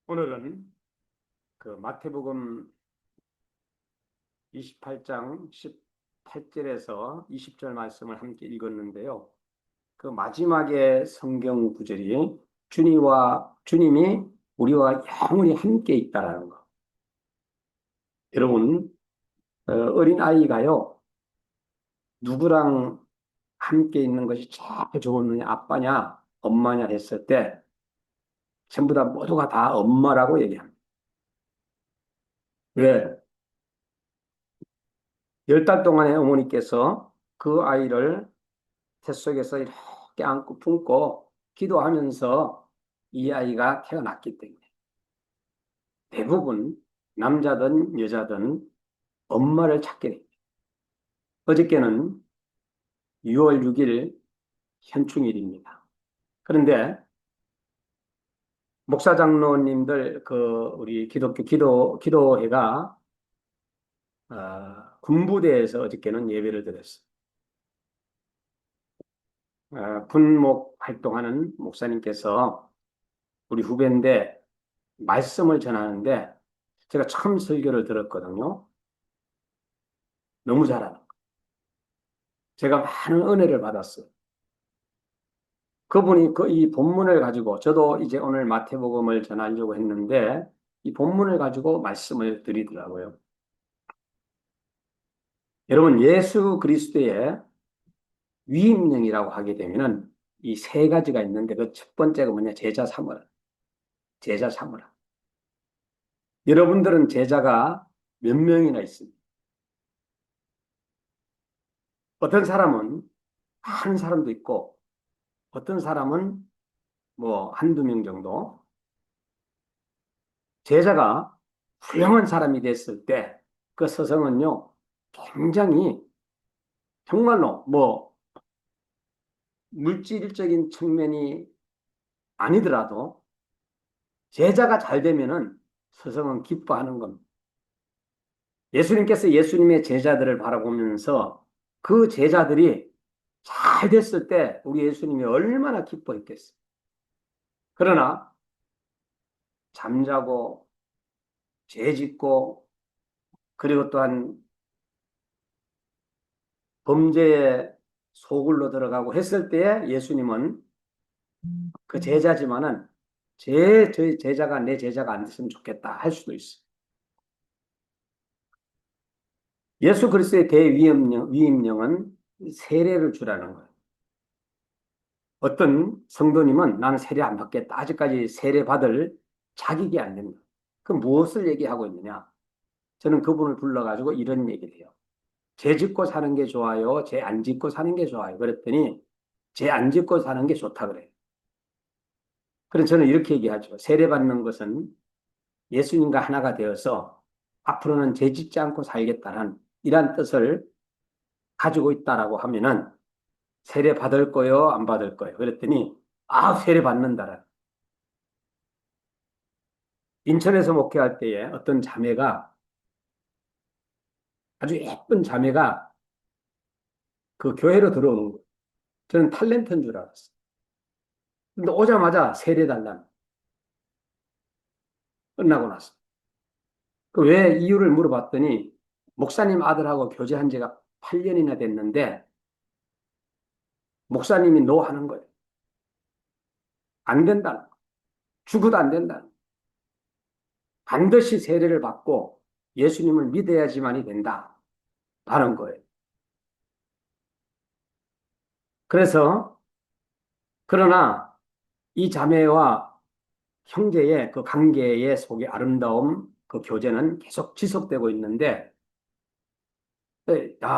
오늘은 그 마태복음 28장 18절에서 20절 말씀을 함께 읽었는데요. 그 마지막에 성경 구절이 주님이 우리와 영원히 함께 있다라는 거. 여러분, 어린 아이가요, 누구랑 함께 있는 것이 제일 좋으느냐, 아빠냐, 엄마냐 했을 때 전부 다 모두가 다 엄마라고 얘기합니다. 왜? 10달 동안에 어머니께서 그 아이를 뱃속에서 이렇게 안고 품고 기도하면서 이 아이가 태어났기 때문에 대부분 남자든 여자든 엄마를 찾게 됩니다. 어저께는 6월 6일 현충일입니다. 그런데 목사 장로님들 우리 기독교 기도회가 군부대에서 어저께는 예배를 드렸어요. 분목 활동하는 목사님께서 우리 후배인데 말씀을 전하는데 제가 처음 설교를 들었거든요. 너무 잘하는 거예요. 제가 많은 은혜를 받았어요. 그분이 이 본문을 가지고 저도 이제 오늘 마태복음을 전하려고 했는데 이 본문을 가지고 말씀을 드리더라고요. 여러분 예수 그리스도의 위임령이라고 하게 되면은 이 세 가지가 있는데 그 첫 번째가 뭐냐? 제자 삼으라. 제자 삼으라. 여러분들은 제자가 몇 명이나 있습니다. 어떤 사람은 한 사람도 있고 어떤 사람은 뭐 한두 명 정도. 제자가 훌륭한 사람이 됐을 때 그 서성은요, 굉장히 정말로 뭐 물질적인 측면이 아니더라도 제자가 잘 되면은 서성은 기뻐하는 겁니다. 예수님께서 예수님의 제자들을 바라보면서 그 제자들이 잘 됐을 때 우리 예수님이 얼마나 기뻐했겠어요. 그러나 잠자고 죄짓고 그리고 또한 범죄의 소굴로 들어가고 했을 때에 예수님은 그 제자지만은 제 제자가 내 제자가 안 됐으면 좋겠다 할 수도 있어. 예수 그리스도의 위임령은 세례를 주라는 거예요. 어떤 성도님은 나는 세례 안 받겠다. 아직까지 세례 받을 자격이 안 된다. 그럼 무엇을 얘기하고 있느냐? 저는 그분을 불러가지고 이런 얘기를 해요. 죄 짓고 사는 게 좋아요? 죄 안 짓고 사는 게 좋아요? 그랬더니 죄 안 짓고 사는 게 좋다 그래요. 그래서 저는 이렇게 얘기하죠. 세례 받는 것은 예수님과 하나가 되어서 앞으로는 죄 짓지 않고 살겠다는 이런 뜻을 가지고 있다라고 하면은 세례 받을 거요, 안 받을 거요. 그랬더니 세례 받는다라. 인천에서 목회할 때에 어떤 자매가 아주 예쁜 자매가 그 교회로 들어오는 거예요. 저는 탤런트인 줄 알았어요. 근데 오자마자 세례 달라는 끝나고 나서. 그 왜 이유를 물어봤더니 목사님 아들하고 교제한 지가 8년이나 됐는데 목사님이 노 하는 거예요. 안 된다. 죽어도 안 된다. 반드시 세례를 받고 예수님을 믿어야지만이 된다. 라는 거예요. 그래서 그러나 이 자매와 형제의 그 관계의 속의 아름다움, 그 교제는 계속 지속되고 있는데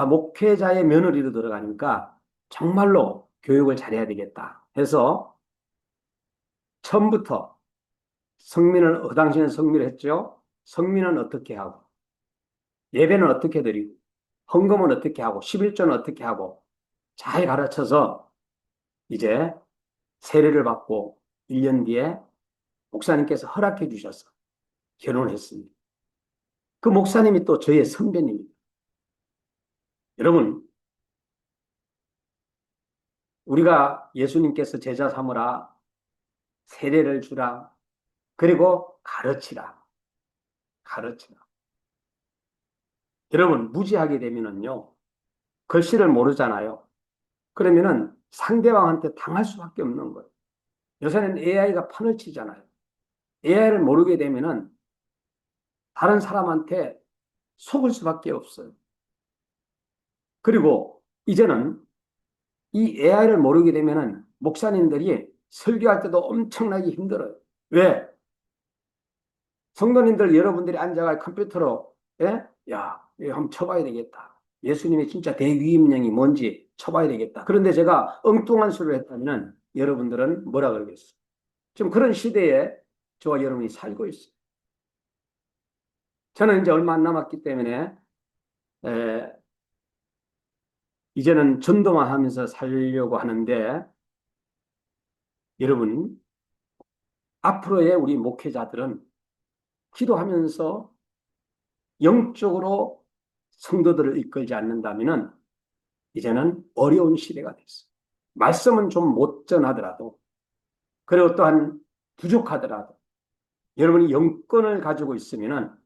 목회자의 며느리로 들어가니까 정말로 교육을 잘해야 되겠다 해서 처음부터 당시에는 성민을 했죠. 성민은 어떻게 하고 예배는 어떻게 드리고 헌금은 어떻게 하고 11조는 어떻게 하고 잘 가르쳐서 이제 세례를 받고 1년 뒤에 목사님께서 허락해 주셔서 결혼을 했습니다. 그 목사님이 또 저의 선배님입니다. 여러분, 우리가 예수님께서 제자 삼으라, 세례를 주라, 그리고 가르치라. 가르치라. 여러분, 무지하게 되면은요, 글씨를 모르잖아요. 그러면은 상대방한테 당할 수밖에 없는 거예요. 요새는 AI가 판을 치잖아요. AI를 모르게 되면은 다른 사람한테 속을 수밖에 없어요. 그리고 이제는 이 AI를 모르게 되면은 목사님들이 설교할 때도 엄청나게 힘들어요. 왜? 성도님들 여러분들이 앉아가 컴퓨터로, 예? 야, 이거 한번 쳐봐야 되겠다. 예수님의 진짜 대위임령이 뭔지 쳐봐야 되겠다. 그런데 제가 엉뚱한 소리를 했다면 여러분들은 뭐라 그러겠어요? 지금 그런 시대에 저와 여러분이 살고 있어요. 저는 이제 얼마 안 남았기 때문에 에, 이제는 전도만 하면서 살려고 하는데, 여러분, 앞으로의 우리 목회자들은 기도하면서 영적으로 성도들을 이끌지 않는다면 이제는 어려운 시대가 됐어요. 말씀은 좀 못 전하더라도, 그리고 또한 부족하더라도 여러분이 영권을 가지고 있으면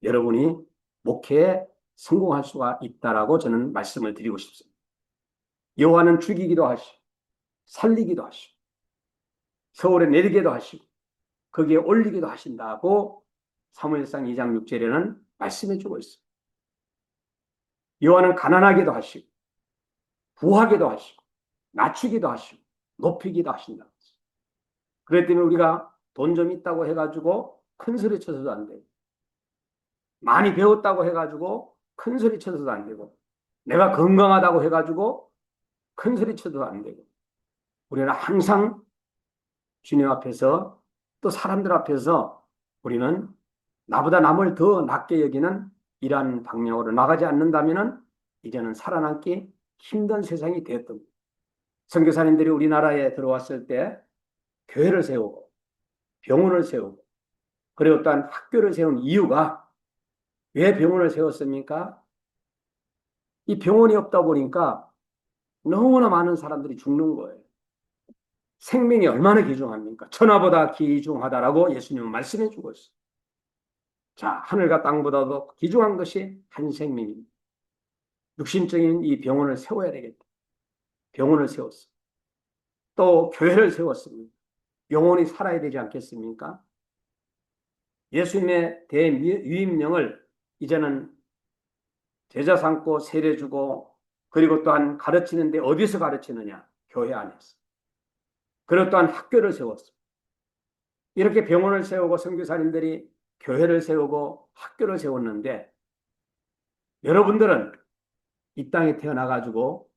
여러분이 목회에 성공할 수가 있다라고 저는 말씀을 드리고 싶습니다. 여호와는 죽이기도 하시고 살리기도 하시고 서울에 내리기도 하시고 거기에 올리기도 하신다고 사무엘상 2장 6절에는 말씀해 주고 있습니다. 여호와는 가난하게도 하시고 부하게도 하시고 낮추기도 하시고 높이기도 하신다. 그렇기 때문에 우리가 돈 좀 있다고 해가지고 큰 소리 쳐서도 안 되고, 많이 배웠다고 해가지고 큰 소리 쳐서도 안 되고, 내가 건강하다고 해가지고 큰 소리 쳐서도 안 되고, 우리는 항상 주님 앞에서 또 사람들 앞에서 우리는 나보다 남을 더 낮게 여기는 이러한 방향으로 나가지 않는다면 이제는 살아남기 힘든 세상이 되었던 거예요. 선교사님들이 우리나라에 들어왔을 때 교회를 세우고 병원을 세우고 그리고 또한 학교를 세운 이유가 왜 병원을 세웠습니까? 이 병원이 없다 보니까 너무나 많은 사람들이 죽는 거예요. 생명이 얼마나 귀중합니까? 천하보다 귀중하다라고 예수님은 말씀해 주고 있어요. 자, 하늘과 땅보다도 귀중한 것이 한 생명입니다. 육신적인 이 병원을 세워야 되겠다. 병원을 세웠어요. 또 교회를 세웠습니다. 영혼이 살아야 되지 않겠습니까? 예수님의 대위임령을 이제는 제자 삼고 세례 주고 그리고 또한 가르치는데 어디서 가르치느냐? 교회 안에서. 그리고 또한 학교를 세웠습니다. 이렇게 병원을 세우고 선교사님들이 교회를 세우고 학교를 세웠는데 여러분들은 이 땅에 태어나가지고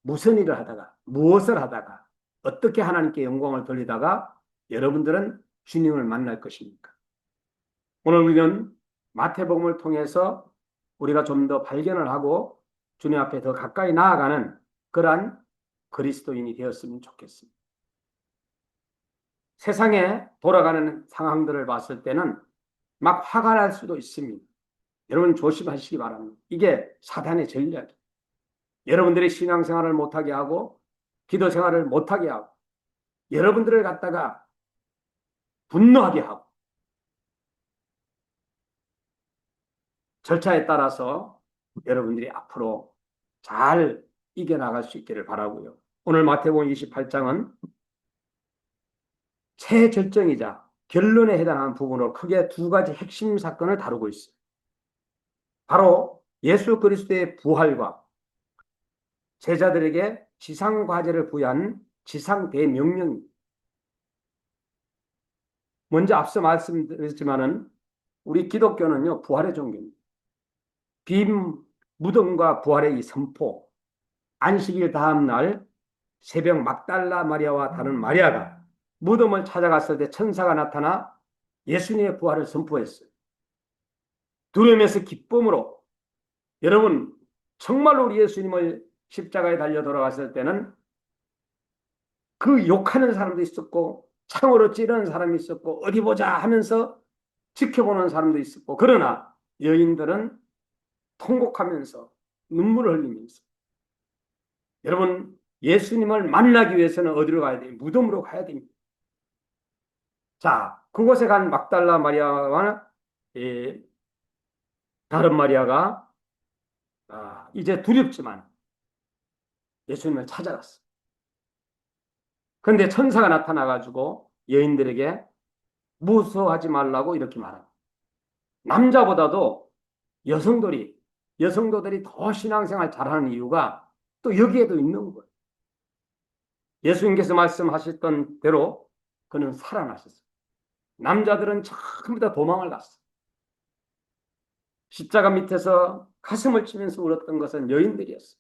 무슨 일을 하다가 무엇을 하다가 어떻게 하나님께 영광을 돌리다가 여러분들은 주님을 만날 것입니까? 오늘 우리는 마태복음을 통해서 우리가 좀 더 발견을 하고 주님 앞에 더 가까이 나아가는 그러한 그리스도인이 되었으면 좋겠습니다. 세상에 돌아가는 상황들을 봤을 때는 막 화가 날 수도 있습니다. 여러분 조심하시기 바랍니다. 이게 사단의 전략이에요. 여러분들이 신앙생활을 못하게 하고 기도 생활을 못하게 하고 여러분들을 갖다가 분노하게 하고 절차에 따라서 여러분들이 앞으로 잘 이겨나갈 수 있기를 바라고요. 오늘 마태복음 28장은 최절정이자 결론에 해당하는 부분으로 크게 두 가지 핵심 사건을 다루고 있어요. 바로 예수 그리스도의 부활과 제자들에게 지상과제를 부여한 지상대명령입니다. 먼저 앞서 말씀드렸지만은 우리 기독교는요, 부활의 종교입니다. 빈 무덤과 부활의 이 선포, 안식일 다음 날 새벽 막달라 마리아와 다른 마리아가 무덤을 찾아갔을 때 천사가 나타나 예수님의 부활을 선포했어요. 두려움에서 기쁨으로 여러분 정말로 우리 예수님을 십자가에 달려 돌아갔을 때는 그 욕하는 사람도 있었고 창으로 찌르는 사람이 있었고 어디 보자 하면서 지켜보는 사람도 있었고 그러나 여인들은 통곡하면서 눈물을 흘리면서 여러분 예수님을 만나기 위해서는 어디로 가야 돼요? 무덤으로 가야 됩니다. 자, 그곳에 간 막달라 마리아와 이 다른 마리아가 이제 두렵지만 예수님을 찾아갔어. 그런데 천사가 나타나가지고 여인들에게 무서워하지 말라고 이렇게 말합니다. 남자보다도 여성들이 여성도들이 더 신앙생활 잘하는 이유가 또 여기에도 있는 거예요. 예수님께서 말씀하셨던 대로 그는 살아나셨어요. 남자들은 전부 다 도망을 갔어. 십자가 밑에서 가슴을 치면서 울었던 것은 여인들이었어.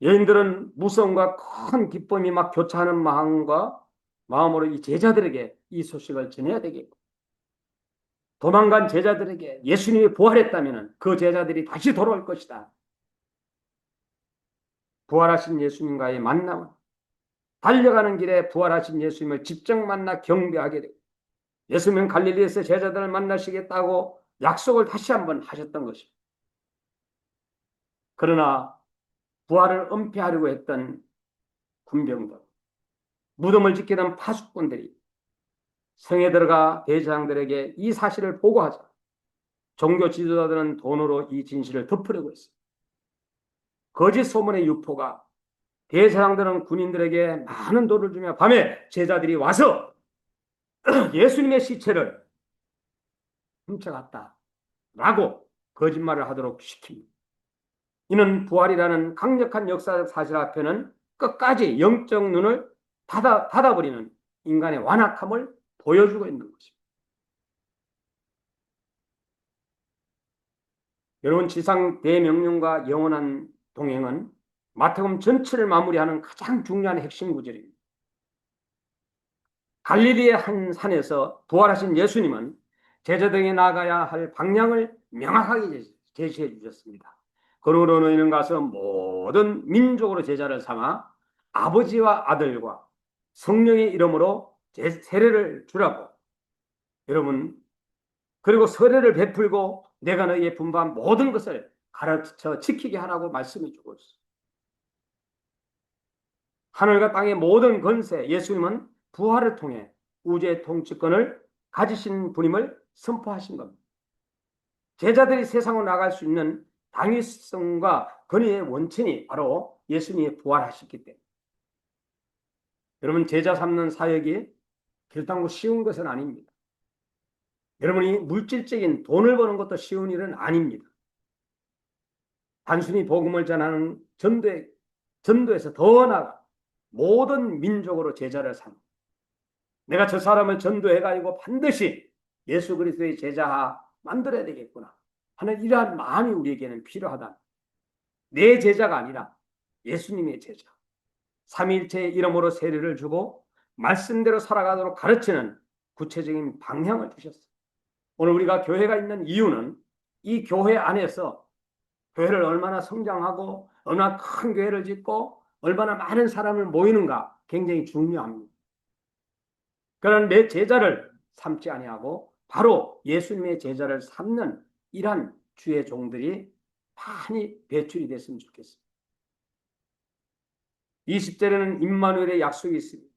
여인들은 무서움과 큰 기쁨이 막 교차하는 마음으로 이 제자들에게 이 소식을 전해야 되겠고, 도망간 제자들에게 예수님이 부활했다면 그 제자들이 다시 돌아올 것이다. 부활하신 예수님과의 만남, 달려가는 길에 부활하신 예수님을 직접 만나 경배하게 되고, 예수님은 갈릴리에서 제자들을 만나시겠다고 약속을 다시 한번 하셨던 것입니다. 그러나 부활을 은폐하려고 했던 군병들, 무덤을 지키던 파수꾼들이 성에 들어가 대제사장들에게 이 사실을 보고하자 종교 지도자들은 돈으로 이 진실을 덮으려고 했습니다. 거짓 소문의 유포가 대제사장들은 군인들에게 많은 돈을 주며 밤에 제자들이 와서 예수님의 시체를 훔쳐갔다라고 거짓말을 하도록 시킵니다. 이는 부활이라는 강력한 역사적 사실 앞에는 끝까지 영적 눈을 닫아버리는 인간의 완악함을 보여주고 있는 것입니다. 여러분, 지상 대명령과 영원한 동행은 마태복음 전체를 마무리하는 가장 중요한 핵심 구절입니다. 갈릴리의 한 산에서 부활하신 예수님은 제자들에게 나가야 할 방향을 명확하게 제시해 주셨습니다. 그러므로 너희는 가서 모든 민족으로 제자를 삼아 아버지와 아들과 성령의 이름으로 세례를 주라고. 여러분, 그리고 세례를 베풀고 내가 너희에 분부한 모든 것을 가르쳐 지키게 하라고 말씀해 주고 있습니다. 하늘과 땅의 모든 권세, 예수님은 부활을 통해 우주의 통치권을 가지신 분임을 선포하신 겁니다. 제자들이 세상으로 나갈 수 있는 당위성과 권위의 원천이 바로 예수님이 부활하셨기 때문에. 여러분, 제자 삼는 사역이 결단코 쉬운 것은 아닙니다. 여러분이 물질적인 돈을 버는 것도 쉬운 일은 아닙니다. 단순히 복음을 전하는 전도에서 더 나아가 모든 민족으로 제자를 삼. 내가 저 사람을 전도해가지고 반드시 예수 그리스도의 제자 만들어야 되겠구나 하는 이러한 마음이 우리에게는 필요하다. 내 제자가 아니라 예수님의 제자. 삼위일체의 이름으로 세례를 주고 말씀대로 살아가도록 가르치는 구체적인 방향을 주셨어요. 오늘 우리가 교회가 있는 이유는 이 교회 안에서 교회를 얼마나 성장하고 얼마나 큰 교회를 짓고 얼마나 많은 사람을 모이는가 굉장히 중요합니다. 그런 내 제자를 삼지 아니하고 바로 예수님의 제자를 삼는 이러한 주의 종들이 많이 배출이 됐으면 좋겠습니다. 20절에는 임마누엘의 약속이 있습니다.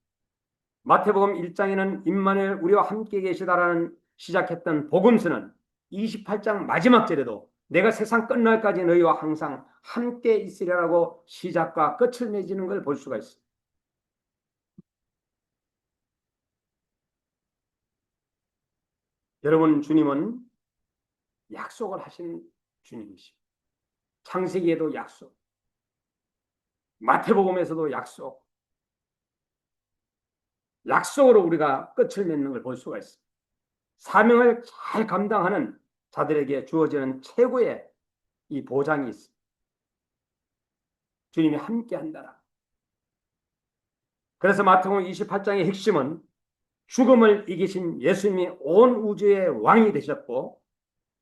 마태복음 1장에는 임마누엘 우리와 함께 계시다라는 시작했던 복음서는 28장 마지막 절에도 내가 세상 끝날까지 너희와 항상 함께 있으리라고 시작과 끝을 맺는 걸 볼 수가 있습니다. 여러분, 주님은 약속을 하신 주님이십니다. 창세기에도 약속, 마태복음에서도 약속, 약속으로 우리가 끝을 맺는 걸 볼 수가 있습니다. 사명을 잘 감당하는 자들에게 주어지는 최고의 이 보장이 있습니다. 주님이 함께 한다라. 그래서 마태복음 28장의 핵심은 죽음을 이기신 예수님이 온 우주의 왕이 되셨고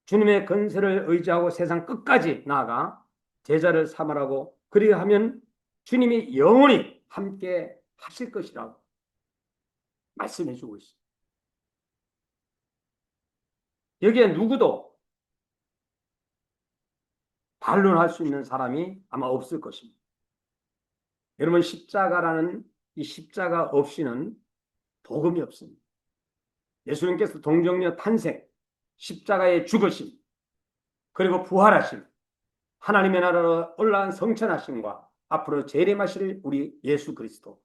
주님의 건세를 의지하고 세상 끝까지 나아가 제자를 삼으라고 그리하면 주님이 영원히 함께 하실 것이라고 말씀해 주고 있습니다. 여기에 누구도 반론할 수 있는 사람이 아마 없을 것입니다. 여러분, 십자가라는 이 십자가 없이는 복음이 없습니다. 예수님께서 동정녀 탄생, 십자가의 죽으심, 그리고 부활하심, 하나님의 나라로 올라간 성천하심과 앞으로 재림하실 우리 예수 그리스도.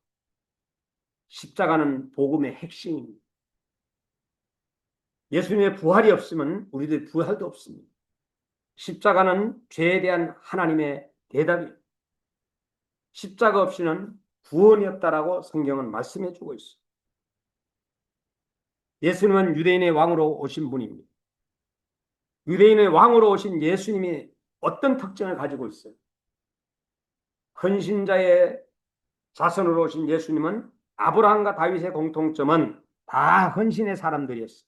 십자가는 복음의 핵심입니다. 예수님의 부활이 없으면 우리들 부활도 없습니다. 십자가는 죄에 대한 하나님의 대답이에요. 십자가 없이는 구원이 없다라고 성경은 말씀해 주고 있어요. 예수님은 유대인의 왕으로 오신 분입니다. 유대인의 왕으로 오신 예수님이 어떤 특징을 가지고 있어요? 헌신자의 자손으로 오신 예수님은 아브라함과 다윗의 공통점은 다 헌신의 사람들이었어요.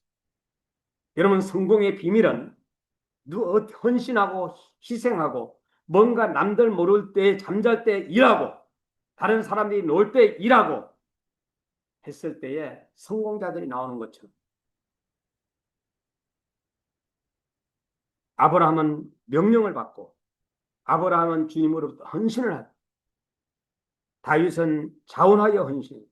여러분, 성공의 비밀은 헌신하고 희생하고 뭔가 남들 모를 때 잠잘 때 일하고 다른 사람들이 놀 때 일하고 했을 때에 성공자들이 나오는 것처럼 아브라함은 명령을 받고 아브라함은 주님으로부터 헌신을 하고 다윗은 자원하여 헌신.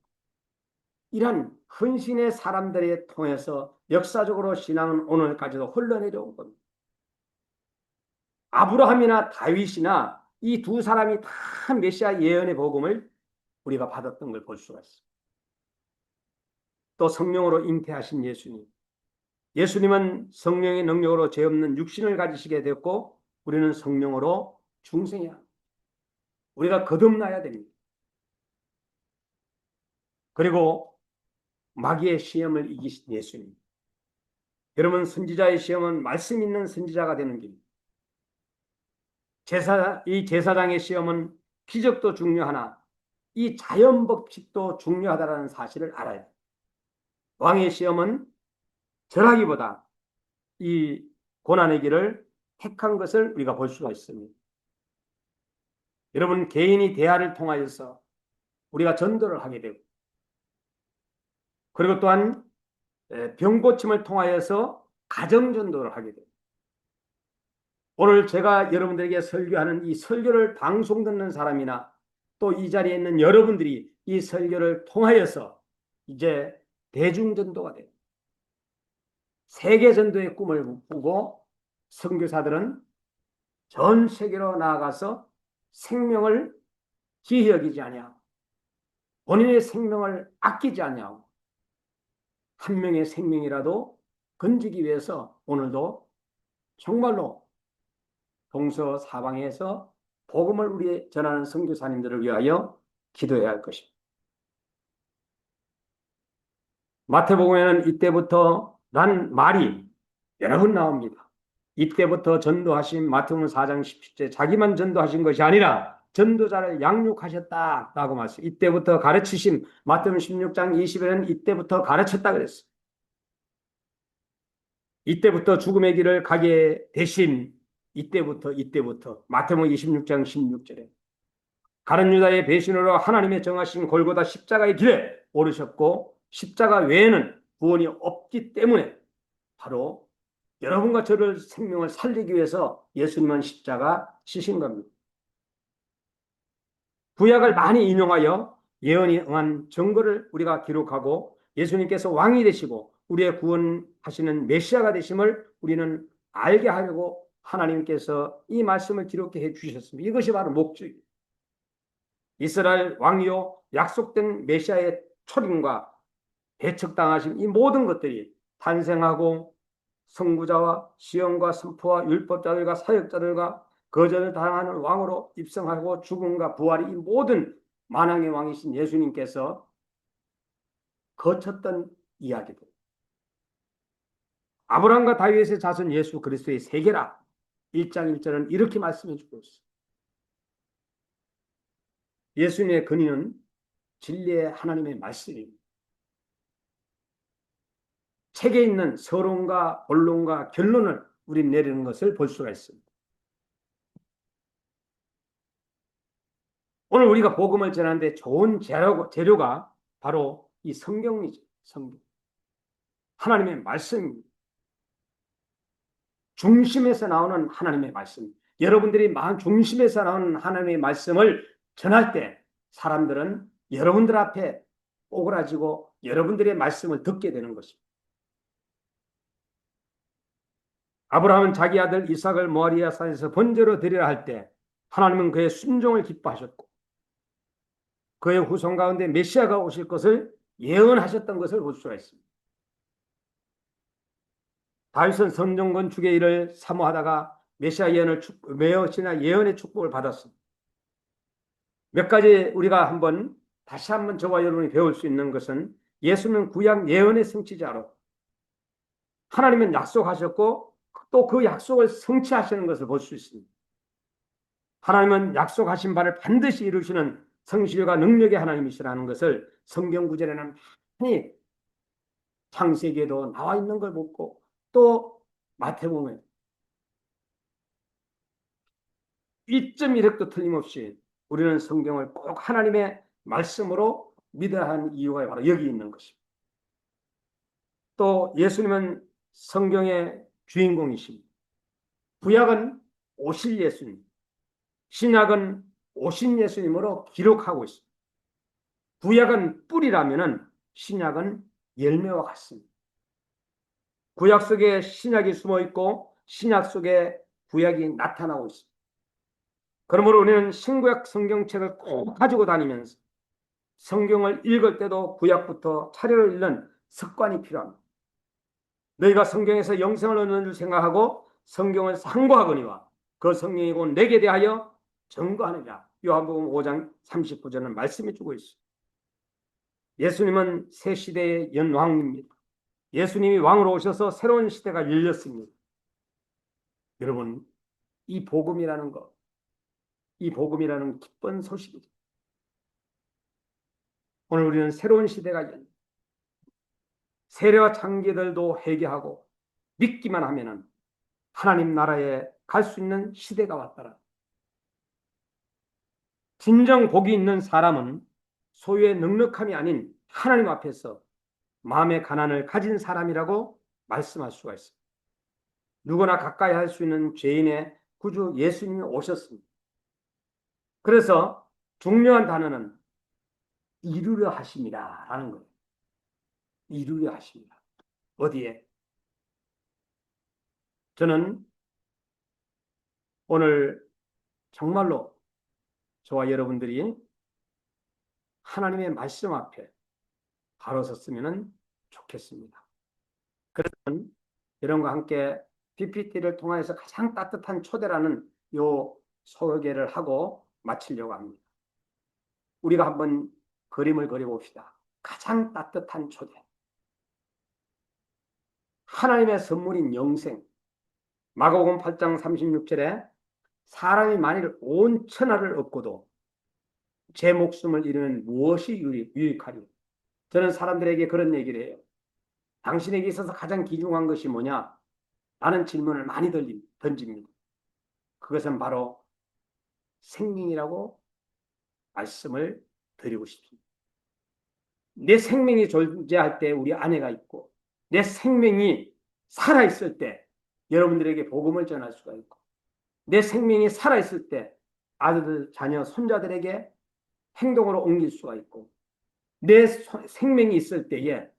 이런 헌신의 사람들에 통해서 역사적으로 신앙은 오늘까지도 흘러내려온 겁니다. 아브라함이나 다윗이나 이 두 사람이 다 메시아 예언의 복음을 우리가 받았던 걸 볼 수가 있습니다. 또 성령으로 잉태하신 예수님. 예수님은 성령의 능력으로 죄 없는 육신을 가지시게 되었고 우리는 성령으로 중생해야 합니다. 우리가 거듭나야 됩니다. 그리고 마귀의 시험을 이기신 예수님. 여러분, 선지자의 시험은 말씀 있는 선지자가 되는 길입니다. 이 제사장의 시험은 기적도 중요하나 이 자연법칙도 중요하다는 사실을 알아야 돼요. 왕의 시험은 절하기보다 이 고난의 길을 택한 것을 우리가 볼 수가 있습니다. 여러분, 개인이 대화를 통하여서 우리가 전도를 하게 되고 그리고 또한 병고침을 통하여서 가정전도를 하게 됩니다. 오늘 제가 여러분들에게 설교하는 이 설교를 방송 듣는 사람이나 또 이 자리에 있는 여러분들이 이 설교를 통하여서 이제 대중전도가 돼요. 세계전도의 꿈을 꾸고 선교사들은 전 세계로 나아가서 생명을 귀히 여기지 아니하고 본인의 생명을 아끼지 아니하고 한 명의 생명이라도 건지기 위해서 오늘도 정말로 동서사방에서 복음을 우리에 전하는 선교사님들을 위하여 기도해야 할 것입니다. 마태복음에는 이때부터 라는 말이 여러 번 나옵니다. 이때부터 전도하신 마태복음 4장 17절 자기만 전도하신 것이 아니라 전도자를 양육하셨다라고 말씀. 이때부터 가르치심 마태복음 16장 20절에는 이때부터 가르쳤다 그랬어요. 이때부터 죽음의 길을 가게 되신 이때부터 마태복음 26장 16절에 가룟 유다의 배신으로 하나님의 정하신 골고다 십자가의 길에 오르셨고 십자가 외에는 구원이 없기 때문에 바로 여러분과 저를 생명을 살리기 위해서 예수님은 십자가 지신 겁니다. 구약을 많이 인용하여 예언이 응한 증거를 우리가 기록하고 예수님께서 왕이 되시고 우리의 구원하시는 메시아가 되심을 우리는 알게 하려고 하나님께서 이 말씀을 기록해 주셨습니다. 이것이 바로 목적이에요. 이스라엘 왕이요 약속된 메시아의 초림과 배척당하신 이 모든 것들이 탄생하고 선구자와 시험과 선포와 율법자들과 사역자들과 거절을 당하는 왕으로 입성하고 죽음과 부활이 이 모든 만왕의 왕이신 예수님께서 거쳤던 이야기들. 아브라함과 다윗의 자손 예수 그리스도의 세계라 1장 1절은 이렇게 말씀해 주고 있습니다. 예수님의 근위는 진리의 하나님의 말씀입니다. 책에 있는 서론과 본론과 결론을 우리는 내리는 것을 볼 수가 있습니다. 오늘 우리가 복음을 전하는데 좋은 재료가 바로 이 성경이죠. 성경. 하나님의 말씀입니다. 중심에서 나오는 하나님의 말씀. 여러분들이 마음 중심에서 나오는 하나님의 말씀을 전할 때 사람들은 여러분들 앞에 오그라지고 여러분들의 말씀을 듣게 되는 것입니다. 아브라함은 자기 아들 이삭을 모리아 산에서 번제로 드리라 할 때 하나님은 그의 순종을 기뻐하셨고 그의 후손 가운데 메시아가 오실 것을 예언하셨던 것을 볼 수가 있습니다. 다윗은 선종 건축의 일을 사모하다가 메시아 예언의 축복을 받았습니다. 몇 가지 우리가 다시 한번 저와 여러분이 배울 수 있는 것은 예수는 구약 예언의 성취자로 하나님은 약속하셨고 또 그 약속을 성취하시는 것을 볼 수 있습니다. 하나님은 약속하신 바를 반드시 이루시는 성실과 능력의 하나님이시라는 것을 성경 구절에는 많이 창세기에도 나와 있는 걸 보고 또 마태복음에 1.1획도 틀림없이 우리는 성경을 꼭 하나님의 말씀으로 믿어야 하는 이유가 바로 여기 있는 것입니다. 또 예수님은 성경의 주인공이십니다. 구약은 오실 예수님, 신약은 오신 예수님으로 기록하고 있습니다. 구약은 뿌리라면 신약은 열매와 같습니다. 구약 속에 신약이 숨어 있고 신약 속에 구약이 나타나고 있습니다. 그러므로 우리는 신구약 성경책을 꼭 가지고 다니면서 성경을 읽을 때도 구약부터 차례로 읽는 습관이 필요합니다. 너희가 성경에서 영생을 얻는 줄 생각하고 성경을 상고하거니와 그 성령이 곧 내게 대하여 증거하느냐. 요한복음 5장 39절은 말씀해 주고 있습니다. 예수님은 새 시대의 연왕입니다. 예수님이 왕으로 오셔서 새로운 시대가 열렸습니다. 여러분, 이 복음이라는 것, 이 복음이라는 기쁜 소식이죠. 오늘 우리는 새로운 시대가 열립니다. 세례와 창기들도 회개하고 믿기만 하면은 하나님 나라에 갈 수 있는 시대가 왔더라. 진정 복이 있는 사람은 소유의 넉넉함이 아닌 하나님 앞에서 마음의 가난을 가진 사람이라고 말씀할 수가 있습니다. 누구나 가까이 할 수 있는 죄인의 구주 예수님이 오셨습니다. 그래서 중요한 단어는 이루려 하심이라 라는 거예요. 이루려 하십니다. 어디에? 저는 오늘 정말로 저와 여러분들이 하나님의 말씀 앞에 바로 섰으면 좋겠습니다. 그러면 여러분과 함께 PPT를 통해서 가장 따뜻한 초대라는 요 소개를 하고 마치려고 합니다. 우리가 한번 그림을 그려봅시다. 가장 따뜻한 초대. 하나님의 선물인 영생. 마가복음 8장 36절에 사람이 만일 온 천하를 얻고도 제 목숨을 잃으면 무엇이 유익하리요? 저는 사람들에게 그런 얘기를 해요. 당신에게 있어서 가장 귀중한 것이 뭐냐? 라는 질문을 많이 던집니다. 그것은 바로 생명이라고 말씀을 드리고 싶습니다. 내 생명이 존재할 때 우리 아내가 있고 내 생명이 살아있을 때 여러분들에게 복음을 전할 수가 있고 내 생명이 살아있을 때 아들, 자녀, 손자들에게 행동으로 옮길 수가 있고 내 생명이 있을 때에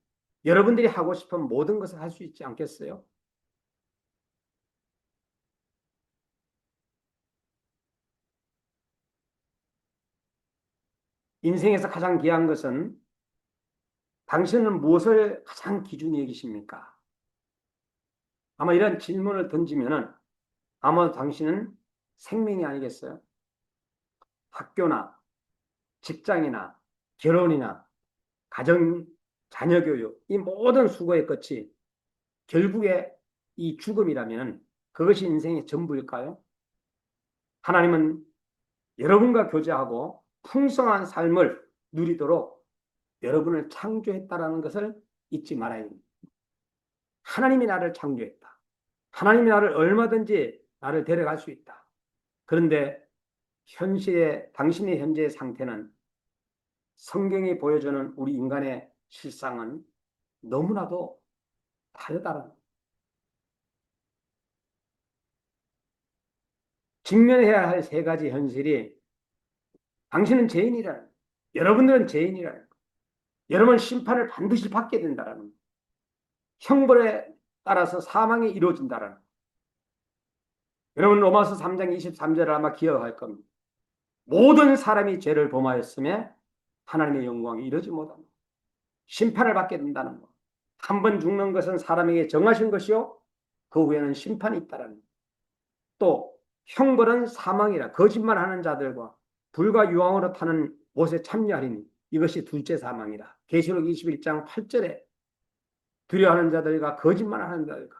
여러분들이 하고 싶은 모든 것을 할 수 있지 않겠어요? 인생에서 가장 귀한 것은 당신은 무엇을 가장 기준히 여기십니까? 아마 이런 질문을 던지면은 아마 당신은 생명이 아니겠어요? 학교나 직장이나 결혼이나 가정, 자녀 교육, 이 모든 수고의 끝이 결국에 이 죽음이라면 그것이 인생의 전부일까요? 하나님은 여러분과 교제하고 풍성한 삶을 누리도록 여러분을 창조했다라는 것을 잊지 말아야 합니다. 하나님이 나를 창조했다. 하나님이 나를 얼마든지 나를 데려갈 수 있다. 그런데 당신의 현재의 상태는 성경이 보여주는 우리 인간의 실상은 너무나도 다르다는 직면해야 할 세 가지 현실이 당신은 죄인이라는, 여러분들은 죄인이라는 거. 여러분 심판을 반드시 받게 된다라는 거. 형벌에 따라서 사망이 이루어진다라는 거. 여러분 로마서 3장 23절을 아마 기억할 겁니다. 모든 사람이 죄를 범하였음에 하나님의 영광이 이루지 못합니다. 심판을 받게 된다는 것. 한 번 죽는 것은 사람에게 정하신 것이요. 그 후에는 심판이 있다는 것. 또 형벌은 사망이라 거짓말하는 자들과 불과 유황으로 타는 못에 참여하리니 이것이 둘째 사망이라. 계시록 21장 8절에 두려워하는 자들과 거짓말하는 자들과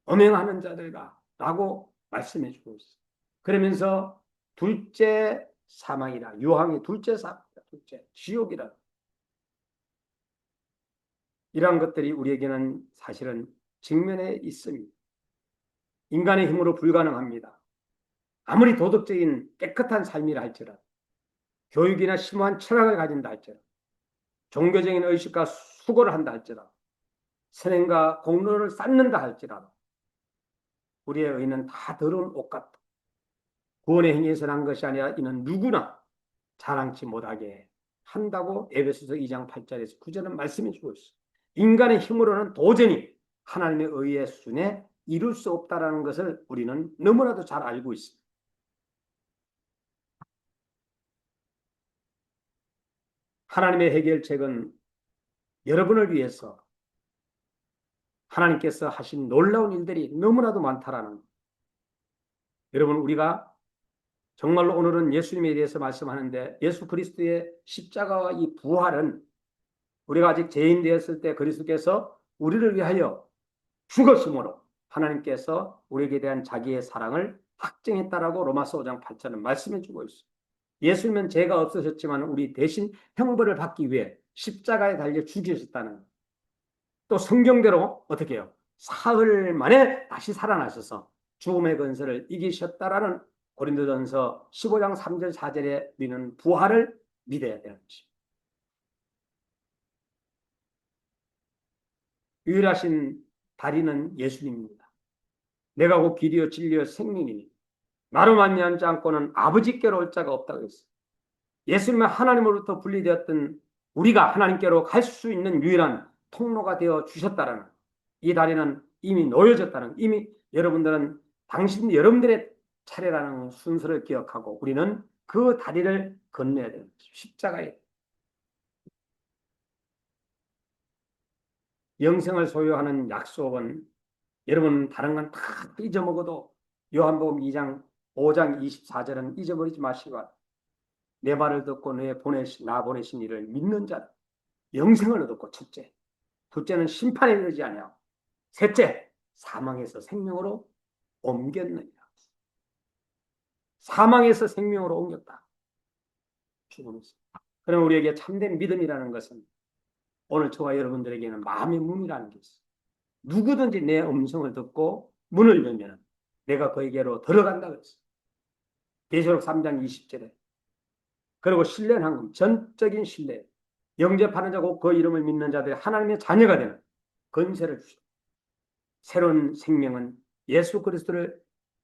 음행하는 자들과 라고 말씀해 주고 있어요. 그러면서 둘째 사망이라. 유황이 둘째 사망이라. 둘째 지옥이라. 이러한 것들이 우리에게는 사실은 직면해 있습니다. 인간의 힘으로 불가능합니다. 아무리 도덕적인 깨끗한 삶이라 할지라도, 교육이나 심오한 철학을 가진다 할지라도, 종교적인 의식과 수고를 한다 할지라도, 선행과 공로를 쌓는다 할지라도 우리의 의는 다 더러운 옷 같다. 구원의 행위에서 난 것이 아니라 이는 누구나 자랑치 못하게 한다고 에베소서 2장 8절에서 9절은 말씀해 주고 있어요. 인간의 힘으로는 도저히 하나님의 의의 수준에 이룰 수 없다는 것을 우리는 너무나도 잘 알고 있습니다. 하나님의 해결책은 여러분을 위해서 하나님께서 하신 놀라운 일들이 너무나도 많다라는 것. 여러분, 우리가 정말로 오늘은 예수님에 대해서 말씀하는데 예수 그리스도의 십자가와 이 부활은 우리가 아직 죄인 되었을 때 그리스도께서 우리를 위하여 죽었으므로 하나님께서 우리에게 대한 자기의 사랑을 확증했다라고 로마서 5장 8절은 말씀해 주고 있어요. 예수님은 죄가 없으셨지만 우리 대신 형벌을 받기 위해 십자가에 달려 죽으셨다는 것. 또 성경대로 어떻게 해요? 사흘 만에 다시 살아나셔서 죽음의 근세를 이기셨다라는 고린도전서 15장 3절 4절에 우리는 부활을 믿어야 되는 것입니다. 유일하신 다리는 예수님입니다. 내가 곧 길이요 진리요 생명이니 나로 말미암지 않고는 아버지께로 올 자가 없다고 했어요. 예수님은 하나님으로부터 분리되었던 우리가 하나님께로 갈 수 있는 유일한 통로가 되어 주셨다라는, 이 다리는 이미 놓여졌다는, 이미 여러분들은 여러분들의 차례라는 순서를 기억하고 우리는 그 다리를 건너야 되는 것입니다. 십자가에 영생을 소유하는 약속은 여러분 다른 건 다 잊어먹어도 요한복음 2장 5장 24절은 잊어버리지 마시고 내 말을 듣고 나 보내신 이를 믿는 자는 영생을 얻었고, 첫째. 둘째는 심판에 이르지 아니하고, 셋째 사망에서 생명으로 옮겼느니라. 사망에서 생명으로 옮겼다. 죽음에서. 그럼 우리에게 참된 믿음이라는 것은 오늘 저와 여러분들에게는 마음의 문이라는 게 있어요. 누구든지 내 음성을 듣고 문을 열면 내가 그에게로 들어간다 그랬어요. 계시록 3장 20절에. 그리고 신뢰는 한금 전적인 신뢰. 영접하는 자고 그 이름을 믿는 자들이 하나님의 자녀가 되는 건세를 주시고, 새로운 생명은 예수 그리스도를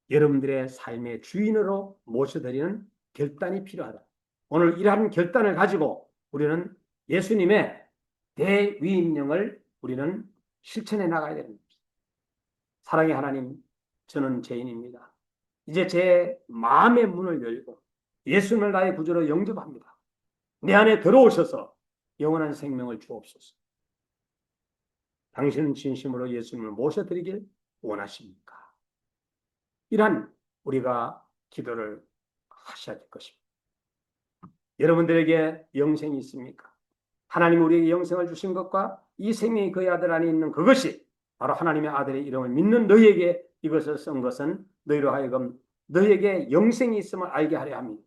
여러분들의 삶의 주인으로 모셔드리는 결단이 필요하다. 오늘 이러한 결단을 가지고 우리는 예수님의 대위임령을 우리는 실천해 나가야 됩니다. 사랑의 하나님, 저는 죄인입니다. 이제 제 마음의 문을 열고 예수님을 나의 구주로 영접합니다. 내 안에 들어오셔서 영원한 생명을 주옵소서. 당신은 진심으로 예수님을 모셔드리길 원하십니까? 이러한 우리가 기도를 하셔야 될 것입니다. 여러분들에게 영생이 있습니까? 하나님 우리에게 영생을 주신 것과 이 생명이 그의 아들 안에 있는 그것이 바로 하나님의 아들의 이름을 믿는 너희에게 이것을 쓴 것은 너희로 하여금 너희에게 영생이 있음을 알게 하려 합니다.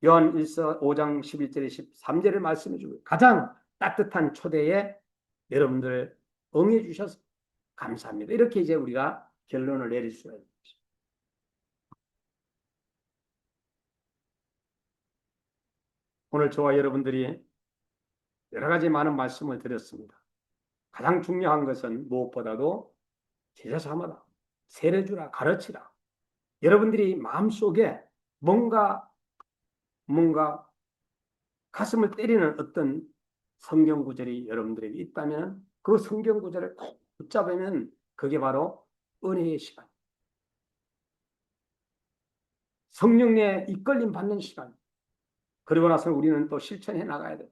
요한 1서 5장 11절에 13절을 말씀해 주고 가장 따뜻한 초대에 여러분들 응해 주셔서 감사합니다. 이렇게 이제 우리가 결론을 내릴 수가 있습니다. 오늘 저와 여러분들이 여러 가지 많은 말씀을 드렸습니다. 가장 중요한 것은 무엇보다도 제자 삼아라, 세례주라, 가르치라. 여러분들이 마음속에 뭔가 가슴을 때리는 어떤 성경 구절이 여러분들에게 있다면 그 성경 구절을 꼭 붙잡으면 그게 바로 은혜의 시간, 성령의 이끌림 받는 시간. 그리고 나서 우리는 또 실천해 나가야 돼.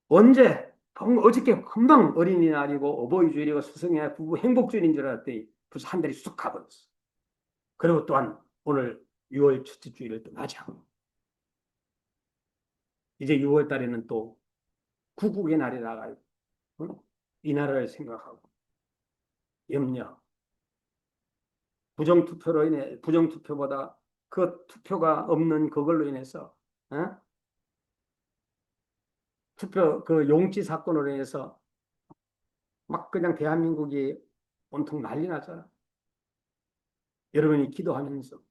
언제? 어저께 금방 어린이날이고 어버이주일이고 스승의 부부 행복주일인 줄 알았더니 벌써 한 달이 쑥 가버렸어. 그리고 또한 오늘 6월 첫째 주일을 또 맞이하고 이제 6월 달에는 또 구국의 날이 나가요. 이 나라를 생각하고 염려, 부정투표로 인해 부정투표보다 그 투표가 없는 그걸로 인해서 어? 투표 그 용지 사건으로 인해서 막 그냥 대한민국이 온통 난리 나잖아. 여러분이 기도하면서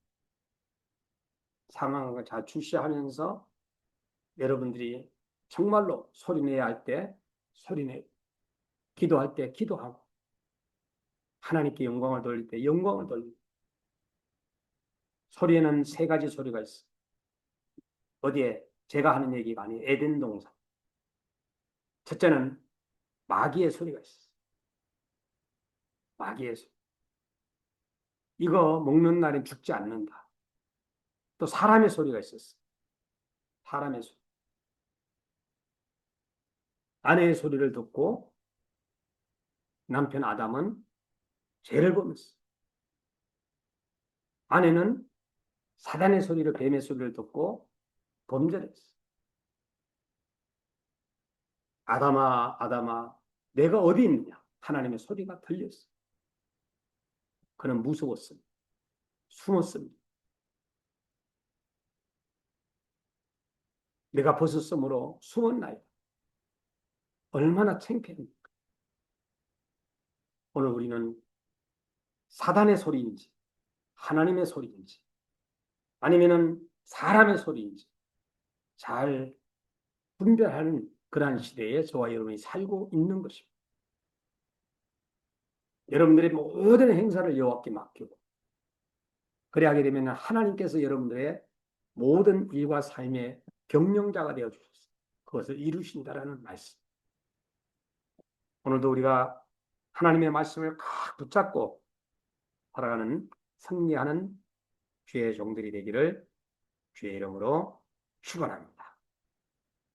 상황을 잘 주시하면서 여러분들이 정말로 소리내야 할 때 소리내, 기도할 때 기도하고 하나님께 영광을 돌릴 때 영광을 돌리고 소리에는 세 가지 소리가 있어. 어디에 제가 하는 얘기가 아니에요. 에덴 동산. 첫째는 마귀의 소리가 있어. 마귀의 소리. 이거 먹는 날엔 죽지 않는다. 또 사람의 소리가 있었어. 사람의 소리. 아내의 소리를 듣고 남편 아담은 죄를 범했어. 아내는 사단의 소리를 뱀의 소리를 듣고 범죄를 했어. 아담아 아담아 내가 어디 있느냐. 하나님의 소리가 들렸어. 그는 무서웠습니다. 숨었습니다. 내가 벗었으므로 숨었나이다. 얼마나 창피합니까? 오늘 우리는 사단의 소리인지 하나님의 소리인지 아니면은 사람의 소리인지 잘 분별하는 그러한 시대에 저와 여러분이 살고 있는 것입니다. 여러분들의 모든 행사를 여호와께 맡기고 그래 하게 되면 하나님께서 여러분들의 모든 일과 삶의 경영자가 되어 주셨어요. 그것을 이루신다라는 말씀. 오늘도 우리가 하나님의 말씀을 꽉 붙잡고 살아가는 승리하는 주의 종들이 되기를 주의 이름으로 축원합니다.